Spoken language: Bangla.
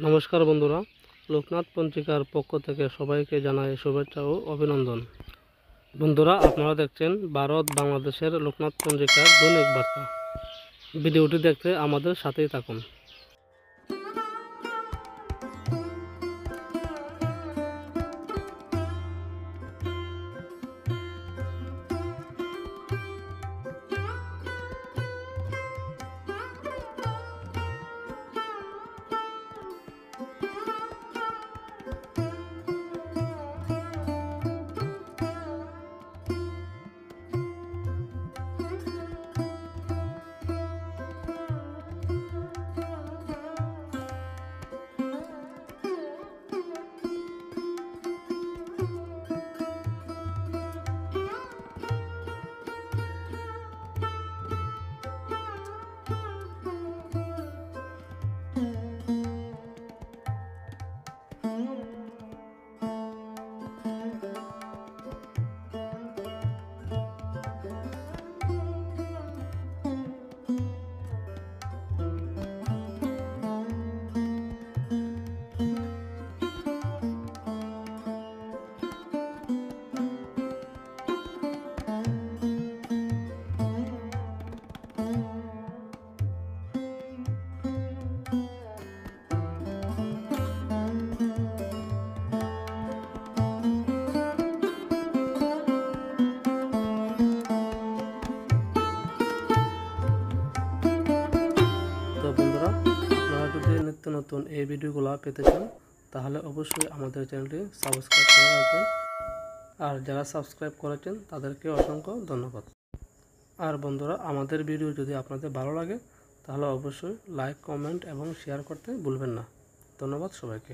নমস্কার বন্ধুরা, লোকনাথ পঞ্জিকার পক্ষ থেকে সবাইকে জানাই শুভেচ্ছা ও অভিনন্দন। বন্ধুরা, আপনারা দেখছেন ভারত বাংলাদেশের লোকনাথ পঞ্জিকার দৈনিক বার্তা। ভিডিওটি দেখতে আমাদের সাথেই থাকুন। তো বন্ধুরা, আপনারা যদি নিত্য নতুন এই ভিডিওগুলো পেতে চান তাহলে অবশ্যই আমাদের চ্যানেলটি সাবস্ক্রাইব করে রাখবেন। আর যারা সাবস্ক্রাইব করেছেন তাদেরকে অসংখ্য ধন্যবাদ। আর বন্ধুরা, আমাদের ভিডিও যদি আপনাদের ভালো লাগে তাহলে অবশ্যই লাইক, কমেন্ট এবং শেয়ার করতে ভুলবেন না। ধন্যবাদ সবাইকে।